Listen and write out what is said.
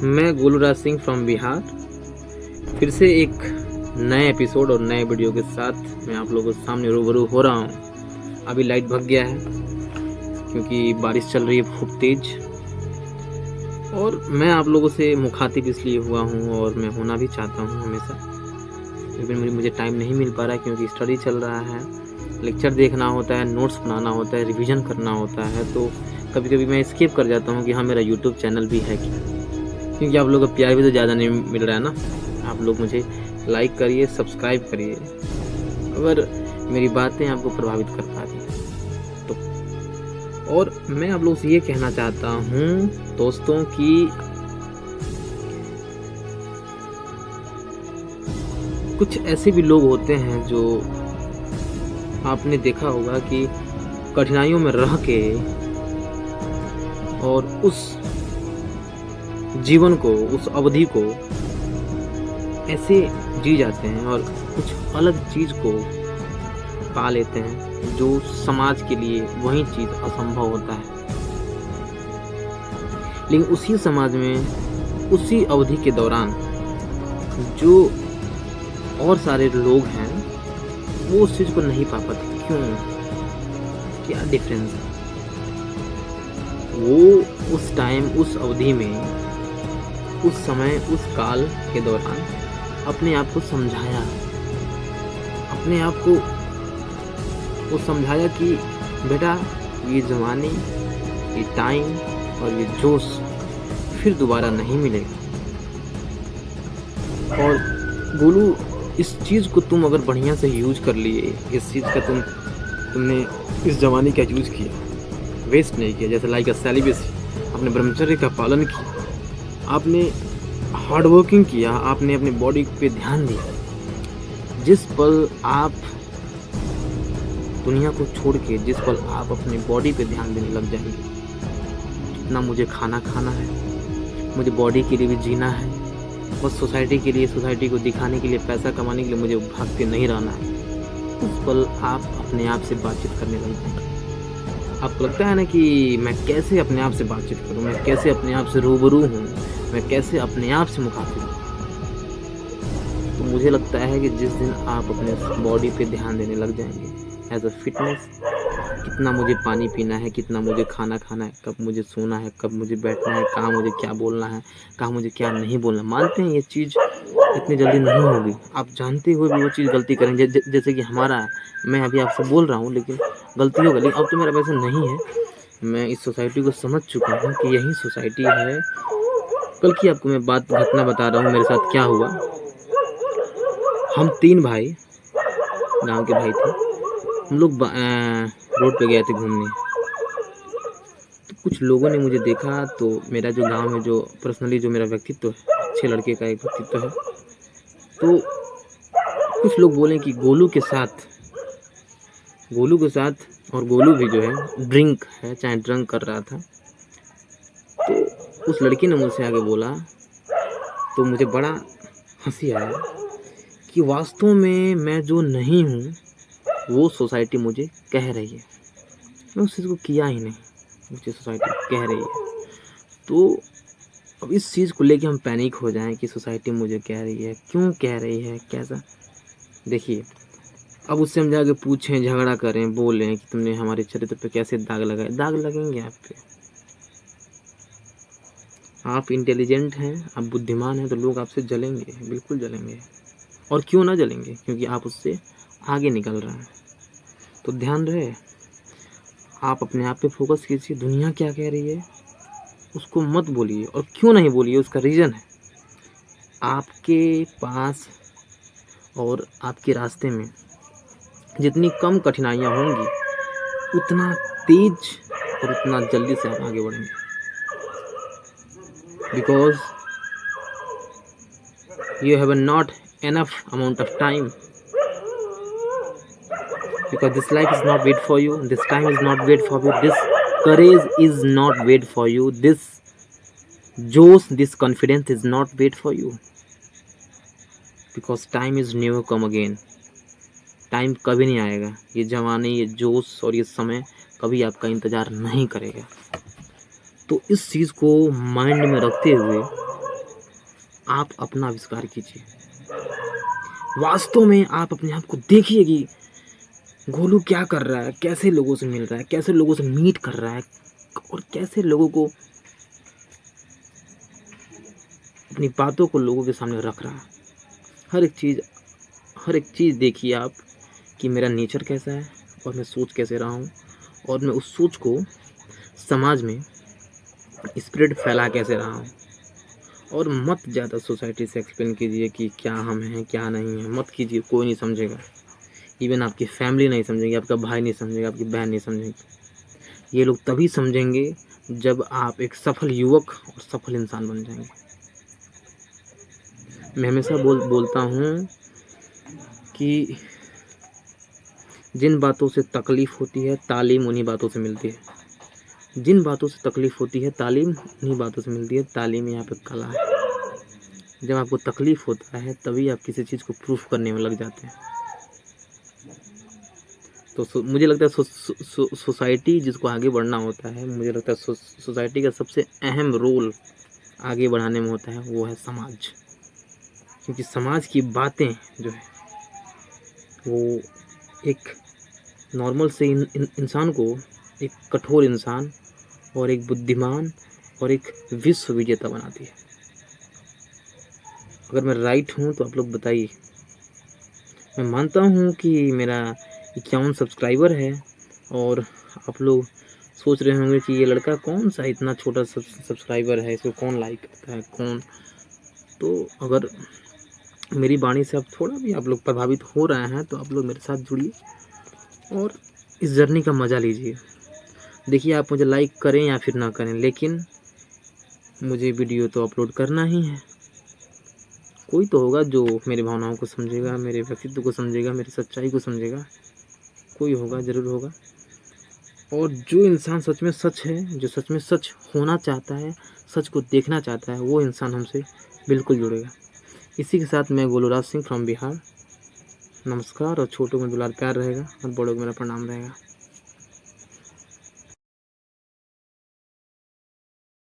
मैं गुलराज सिंह फ्रॉम बिहार फिर से एक नए एपिसोड और नए वीडियो के साथ मैं आप लोगों के सामने रूबरू हो रहा हूँ। अभी लाइट भग गया है क्योंकि बारिश चल रही है खूब तेज, और मैं आप लोगों से मुखातिब इसलिए हुआ हूँ और मैं होना भी चाहता हूँ हमेशा, लेकिन मुझे टाइम नहीं मिल पा रहा है क्योंकि स्टडी चल रहा है, लेक्चर देखना होता है, नोट्स बनाना होता है, रिवीजन करना होता है। तो कभी कभी मैं स्किप कर जाता हूँ कि हाँ मेरा यूट्यूब चैनल भी है क्या, क्योंकि आप लोगों का प्यार भी तो ज़्यादा नहीं मिल रहा है ना। आप लोग मुझे लाइक करिए, सब्सक्राइब करिए अगर मेरी बातें आपको प्रभावित कर पा रही हैं तो। और मैं आप लोगों से ये कहना चाहता हूँ दोस्तों कि कुछ ऐसे भी लोग होते हैं जो आपने देखा होगा कि कठिनाइयों में रह के और उस जीवन को, उस अवधि को ऐसे जी जाते हैं और कुछ अलग चीज को पा लेते हैं जो समाज के लिए वही चीज असंभव होता है। लेकिन उसी समाज में उसी अवधि के दौरान जो और सारे लोग हैं वो उस चीज को नहीं पा पाते। क्यों? क्या डिफरेंस है? वो उस टाइम, उस अवधि में, उस समय, उस काल के दौरान अपने आप को समझाया, अपने आप को वो समझाया कि बेटा ये ज़माने, ये टाइम और ये जोश फिर दोबारा नहीं मिलेगा। और गोलू, इस चीज़ को तुम अगर बढ़िया से यूज कर लिए, इस चीज़ का तुमने इस ज़माने का यूज किया, वेस्ट नहीं किया, जैसे लाइक अ सेलिब्रेसी, आपने ब्रह्मचर्य का पालन किया, आपने हार्ड वर्किंग किया, आपने अपनी बॉडी पे ध्यान दिया। जिस पल आप दुनिया को छोड़ के, जिस पल आप अपनी बॉडी पे ध्यान देने लग जाएंगे, कितना मुझे खाना खाना है, मुझे बॉडी के लिए भी जीना है, बस सोसाइटी के लिए, सोसाइटी को दिखाने के लिए, पैसा कमाने के लिए मुझे भागते नहीं रहना है, उस पल आप अपने आप से बातचीत करने लग जाएंगे। आपको लगता है ना कि मैं कैसे अपने आप से बातचीत करूं, मैं कैसे अपने आप से रूबरू हूं, मैं कैसे अपने आप से मुखातिब हूं। तो मुझे लगता है कि जिस दिन आप अपने बॉडी पे ध्यान देने लग जाएंगे, एज अ फिटनेस, कितना मुझे पानी पीना है, कितना मुझे खाना खाना है, कब मुझे सोना है, कब मुझे बैठना है, कहाँ मुझे क्या बोलना है, कहाँ मुझे क्या नहीं बोलना। मानते हैं ये चीज़ इतनी जल्दी नहीं होगी, आप जानते हुए भी वो चीज़ गलती करेंगे। जैसे कि हमारा है, मैं अभी आपसे बोल रहा हूँ लेकिन गलती होगा, लेकिन अब तो मेरा वैसा नहीं है। मैं इस सोसाइटी को समझ चुका हूँ कि यही सोसाइटी है। कल की आपको मैं घटना बता रहा हूँ मेरे साथ क्या हुआ। हम 3 भाई, गाँव के भाई थे, हम लोग रोड पे गए थे घूमने। तो कुछ लोगों ने मुझे देखा, तो मेरा जो गाँव में जो पर्सनली जो मेरा व्यक्तित्व है, अच्छे लड़के का एक व्यक्तित्व है, तो कुछ लोग बोले कि गोलू के साथ, और गोलू भी जो है ड्रिंक है, चाहे ड्रंक कर रहा था। तो उस लड़के ने मुझसे आगे बोला, तो मुझे बड़ा हंसी आया कि वास्तव में मैं जो नहीं हूँ वो सोसाइटी मुझे कह रही है। मैं उस चीज़ को किया ही नहीं, मुझे सोसाइटी कह रही है। तो अब इस चीज़ को लेके हम पैनिक हो जाएं कि सोसाइटी मुझे कह रही है, क्यों कह रही है, कैसा। देखिए, अब उससे हम जाके पूछें, झगड़ा करें, बोलें कि तुमने हमारे चरित्र पे कैसे दाग लगाए, दाग लगेंगे आप पे। आप इंटेलिजेंट हैं, आप बुद्धिमान हैं, तो लोग आपसे जलेंगे, बिल्कुल जलेंगे। और क्यों ना जलेंगे, क्योंकि आप उससे आगे निकल रहे हैं। तो ध्यान रहे, आप अपने आप पे फोकस कीजिए। दुनिया क्या कह रही है उसको मत बोलिए, और क्यों नहीं बोलिए उसका रीज़न है। आपके पास और आपके रास्ते में जितनी कम कठिनाइयाँ होंगी, उतना तेज और उतना जल्दी से आप आगे बढ़ेंगे। Because you have not enough amount of time, because this life is not wait for you, this time is not wait for you, this courage is not wait for you, this josh, this confidence is not wait for you, because time is never come again. Time कभी नहीं आएगा, ये जवानी, ये जोश और ये समय कभी आपका इंतजार नहीं करेगा। तो इस चीज़ को माइंड में रखते हुए आप अपना आविष्कार कीजिए। वास्तव में आप अपने आप को देखिए कि गोलू क्या कर रहा है, कैसे लोगों से मिल रहा है, कैसे लोगों से मीट कर रहा है और कैसे लोगों को अपनी बातों को लोगों के सामने रख रहा है। हर एक चीज़ देखिए आप कि मेरा नेचर कैसा है और मैं सोच कैसे रहा हूँ और मैं उस सोच को समाज में स्प्रेड फैला कैसे रहा हूँ। और मत ज़्यादा सोसाइटी से एक्सप्लेन कीजिए कि क्या हम हैं क्या नहीं है, मत कीजिए, कोई नहीं समझेगा। इवन आपकी फैमिली नहीं समझेगी, आपका भाई नहीं समझेगा, आपकी बहन नहीं समझेगी। ये लोग तभी समझेंगे जब आप एक सफल युवक और सफल इंसान बन जाएंगे। मैं हमेशा बोलता हूँ कि जिन बातों से तकलीफ़ होती है तालीम उन्हीं बातों से मिलती है। जिन बातों से तकलीफ़ होती है तालीम उन्हीं बातों से मिलती है। तालीम यहाँ पे कला है। जब आपको तकलीफ़ होता है तभी आप किसी चीज़ को प्रूफ करने में लग जाते हैं। तो मुझे लगता है सोसाइटी जिसको आगे बढ़ना होता है, मुझे लगता है सोसाइटी का सबसे अहम रोल आगे बढ़ाने में होता है वो है समाज। क्योंकि समाज की बातें जो है वो एक नॉर्मल से इंसान को एक कठोर इंसान और एक बुद्धिमान और एक विश्व विजेता बनाती है। अगर मैं राइट हूँ तो आप लोग बताइए। मैं मानता हूँ कि मेरा 51 सब्सक्राइबर है और आप लोग सोच रहे होंगे कि ये लड़का कौन सा इतना छोटा सब्सक्राइबर है, इसको कौन लाइक करता है, कौन। तो अगर मेरी वाणी से अब थोड़ा भी आप लोग प्रभावित हो रहे हैं तो आप लोग मेरे साथ जुड़िए और इस जर्नी का मज़ा लीजिए। देखिए आप मुझे लाइक करें या फिर ना करें, लेकिन मुझे वीडियो तो अपलोड करना ही है। कोई तो होगा जो मेरी भावनाओं को समझेगा, मेरे व्यक्तित्व को समझेगा, मेरी सच्चाई को समझेगा। कोई होगा, ज़रूर होगा। और जो इंसान सच में सच है, जो सच में सच होना चाहता है, सच को देखना चाहता है, वो इंसान हमसे बिल्कुल जुड़ेगा। इसी के साथ मैं गोलूराज सिंह फ्रॉम बिहार। नमस्कार। और छोटों में दुलार प्यार रहेगा और बड़ों को मेरा प्रणाम रहेगा।